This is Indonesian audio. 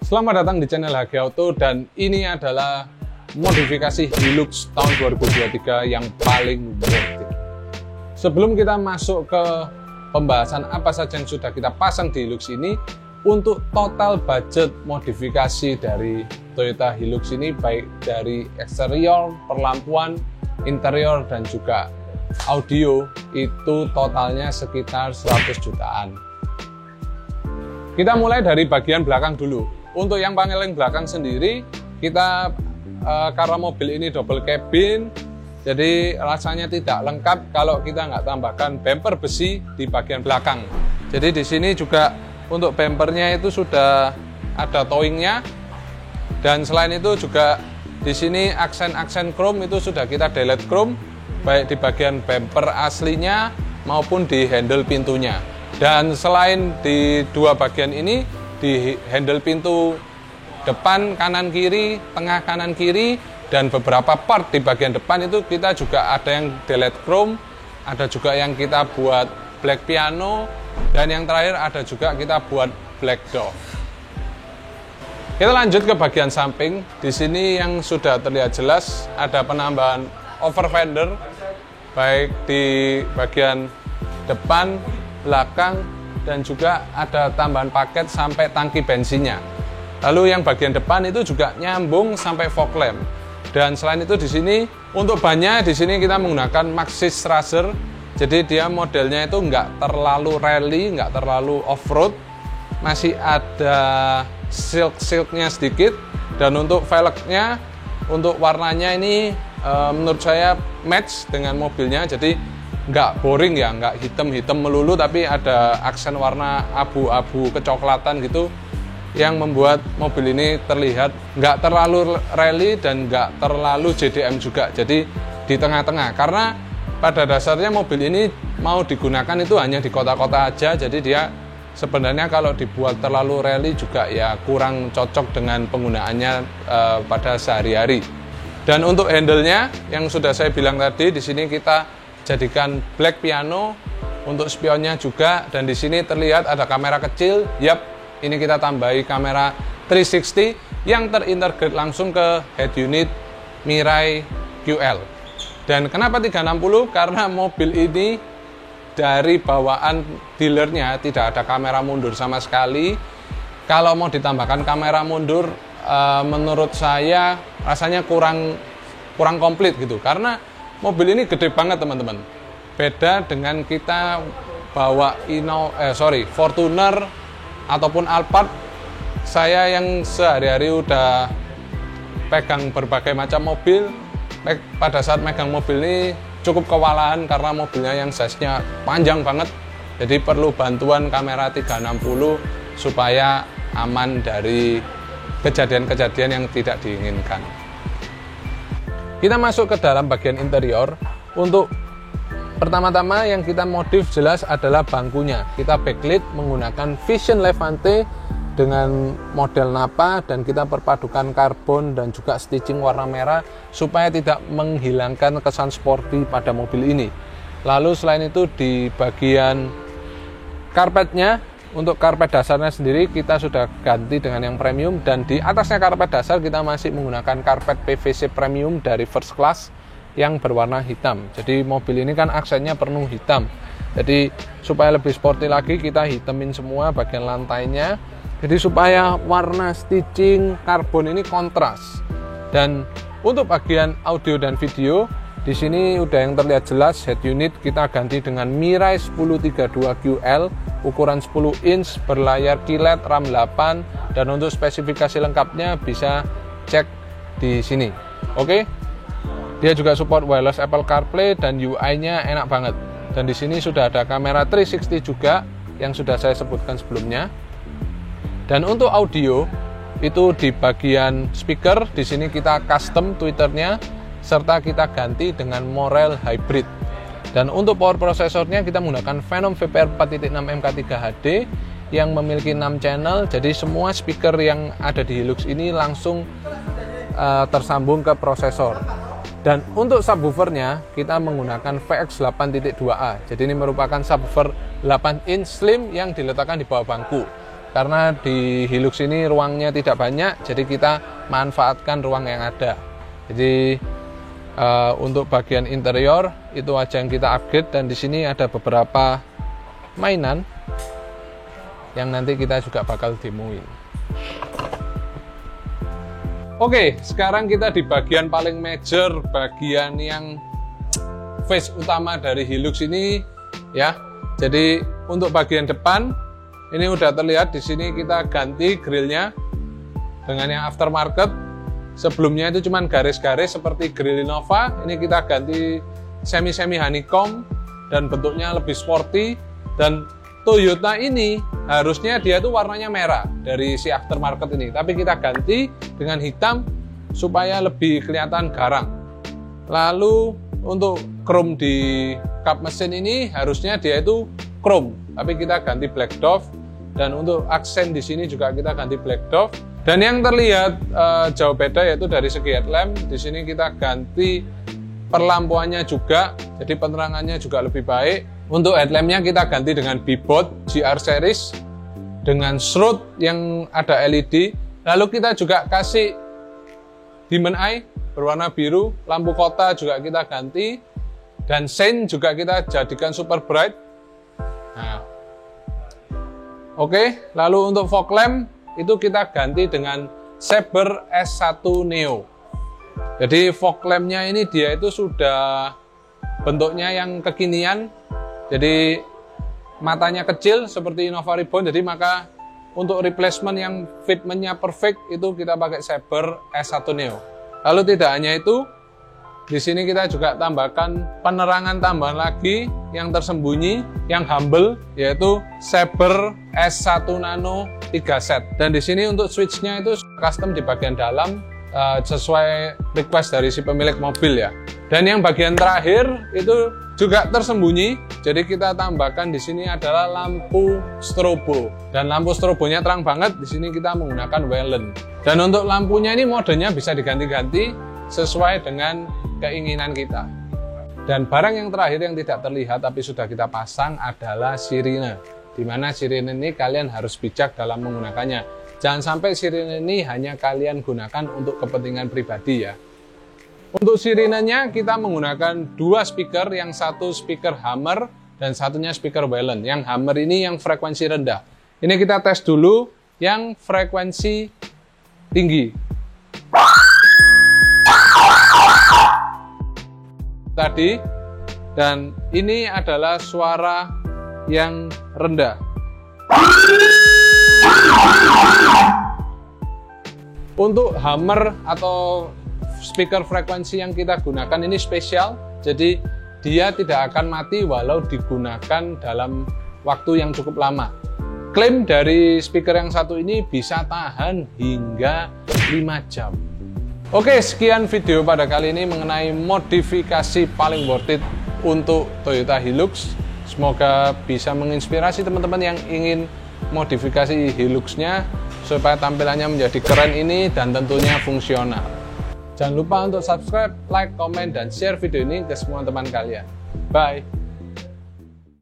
Selamat datang di channel HG Auto dan ini adalah modifikasi Hilux tahun 2023 yang paling worth it. Sebelum kita masuk ke pembahasan apa saja yang sudah kita pasang di Hilux ini, untuk total budget modifikasi dari Toyota Hilux ini baik dari eksterior, perlampuan, interior dan juga audio itu totalnya sekitar 100 jutaan. Kita mulai dari bagian belakang dulu. Untuk yang paneling belakang sendiri, kita karena mobil ini double cabin, jadi rasanya tidak lengkap kalau kita nggak tambahkan bumper besi di bagian belakang. Jadi di sini juga untuk bumpernya itu sudah ada towingnya, dan selain itu juga di sini aksen-aksen chrome itu sudah kita delete chrome, baik di bagian bumper aslinya maupun di handle pintunya. Dan selain di dua bagian ini, di handle pintu depan kanan kiri, tengah kanan kiri, dan beberapa part di bagian depan itu kita juga ada yang delete chrome, ada juga yang kita buat black piano, dan yang terakhir ada juga kita buat black door. Kita lanjut ke bagian samping. Di sini yang sudah terlihat jelas ada penambahan over fender baik di bagian depan, belakang, dan juga ada tambahan paket sampai tangki bensinnya. Lalu yang bagian depan itu juga nyambung sampai fog lamp. Dan selain itu di sini untuk bannya di sini kita menggunakan Maxxis Racer. Jadi dia modelnya itu nggak terlalu rally, nggak terlalu off-road. Masih ada silk-silknya sedikit. Dan untuk velgnya, untuk warnanya ini menurut saya match dengan mobilnya. Jadi nggak boring ya, nggak hitam-hitam melulu, tapi ada aksen warna abu-abu kecoklatan gitu yang membuat mobil ini terlihat nggak terlalu rally dan nggak terlalu JDM juga. Jadi di tengah-tengah, karena pada dasarnya mobil ini mau digunakan itu hanya di kota-kota aja, jadi dia sebenarnya kalau dibuat terlalu rally juga ya kurang cocok dengan penggunaannya pada sehari-hari. Dan untuk handle-nya yang sudah saya bilang tadi, di sini kita jadikan black piano untuk spionnya juga, dan di sini terlihat ada kamera kecil. Yap, ini kita tambahi kamera 360 yang terintegrate langsung ke head unit Mirai QL. Dan kenapa 360? Karena mobil ini dari bawaan dealernya tidak ada kamera mundur sama sekali. Kalau mau ditambahkan kamera mundur, menurut saya rasanya kurang komplit gitu, karena mobil ini gede banget teman-teman. Beda dengan kita bawa Fortuner ataupun Alphard. Saya yang sehari-hari udah pegang berbagai macam mobil, pada saat megang mobil ini cukup kewalahan karena mobilnya yang size-nya panjang banget. Jadi perlu bantuan kamera 360 supaya aman dari kejadian-kejadian yang tidak diinginkan. Kita masuk ke dalam bagian interior. Untuk pertama-tama yang kita modif jelas adalah bangkunya. Kita backlit menggunakan Vision Levante dengan model Napa, dan kita perpadukan karbon dan juga stitching warna merah supaya tidak menghilangkan kesan sporty pada mobil ini. Lalu selain itu di bagian karpetnya, untuk karpet dasarnya sendiri kita sudah ganti dengan yang premium, dan di atasnya karpet dasar kita masih menggunakan karpet PVC premium dari first class yang berwarna hitam. Jadi mobil ini kan aksennya penuh hitam. Jadi supaya lebih sporty lagi kita hitamin semua bagian lantainya. Jadi supaya warna stitching karbon ini kontras. Dan untuk bagian audio dan video, di sini udah yang terlihat jelas head unit kita ganti dengan Mirai 1032 QL ukuran 10 inch berlayar QLED RAM 8, dan untuk spesifikasi lengkapnya bisa cek di sini. Oke. Dia juga support wireless Apple CarPlay dan UI-nya enak banget. Dan di sini sudah ada kamera 360 juga yang sudah saya sebutkan sebelumnya. Dan untuk audio itu di bagian speaker, di sini kita custom tweeternya serta kita ganti dengan Morel Hybrid. Dan untuk power prosesornya kita menggunakan Phenom VPR 4.6 MK3 HD yang memiliki 6 channel. Jadi semua speaker yang ada di Hilux ini langsung tersambung ke prosesor. Dan untuk subwoofernya kita menggunakan VX 8.2A. Jadi ini merupakan subwoofer 8 inch slim yang diletakkan di bawah bangku. karena di Hilux ini ruangnya tidak banyak, jadi kita manfaatkan ruang yang ada. Jadi untuk bagian interior itu aja yang kita upgrade, dan di sini ada beberapa mainan yang nanti kita juga bakal demoin. Oke, sekarang kita di bagian paling major, bagian yang face utama dari Hilux ini ya. Jadi untuk bagian depan ini udah terlihat di sini kita ganti grillnya dengan yang aftermarket. Sebelumnya itu cuman garis-garis seperti grill Innova, ini kita ganti semi-semi honeycomb dan bentuknya lebih sporty. Dan Toyota ini harusnya dia tuh warnanya merah dari si aftermarket ini, tapi kita ganti dengan hitam supaya lebih kelihatan garang. Lalu untuk chrome di kap mesin ini harusnya dia itu chrome, tapi kita ganti black dove. Dan untuk aksen di sini juga kita ganti black dove. Dan yang terlihat jauh beda yaitu dari segi headlamp. Di sini kita ganti perlampuannya juga, jadi penerangannya juga lebih baik. Untuk headlampnya kita ganti dengan B-Boat GR series dengan shroud yang ada LED. Lalu kita juga kasih Demon Eye berwarna biru, lampu kota juga kita ganti, dan sein juga kita jadikan super bright. Nah, oke, lalu untuk fog lamp itu kita ganti dengan Saber S1 Neo. Jadi fog lampnya ini dia itu sudah bentuknya yang kekinian. Jadi matanya kecil seperti Innova Reborn, jadi maka untuk replacement yang fitmentnya perfect itu kita pakai Saber S1 Neo. Lalu tidak hanya itu, di sini kita juga tambahkan penerangan tambahan lagi yang tersembunyi, yang humble, yaitu Saber S1 Nano 3 set. Dan di sini untuk switch-nya itu custom di bagian dalam sesuai request dari si pemilik mobil ya. Dan yang bagian terakhir itu juga tersembunyi, jadi kita tambahkan di sini adalah lampu strobo, dan lampu strobonya terang banget. Di sini kita menggunakan Wellen, dan untuk lampunya ini modenya bisa diganti-ganti sesuai dengan keinginan kita. Dan barang yang terakhir yang tidak terlihat tapi sudah kita pasang adalah sirine, dimana sirine ini kalian harus bijak dalam menggunakannya. Jangan sampai sirine ini hanya kalian gunakan untuk kepentingan pribadi ya. Untuk sirinenya kita menggunakan dua speaker, yang satu speaker Hammer dan satunya speaker Wellen. Yang Hammer ini yang frekuensi rendah. Ini kita tes dulu yang frekuensi tinggi. Tadi, dan ini adalah suara yang rendah. Untuk Hammer atau speaker frekuensi yang kita gunakan ini spesial, jadi dia tidak akan mati walau digunakan dalam waktu yang cukup lama. Klaim dari speaker yang satu ini bisa tahan hingga 5 jam. Oke, sekian video pada kali ini mengenai modifikasi paling worth it untuk Toyota Hilux. Semoga bisa menginspirasi teman-teman yang ingin modifikasi Hilux-nya supaya tampilannya menjadi keren ini dan tentunya fungsional. Jangan lupa untuk subscribe, like, komen, dan share video ini ke semua teman kalian. Bye!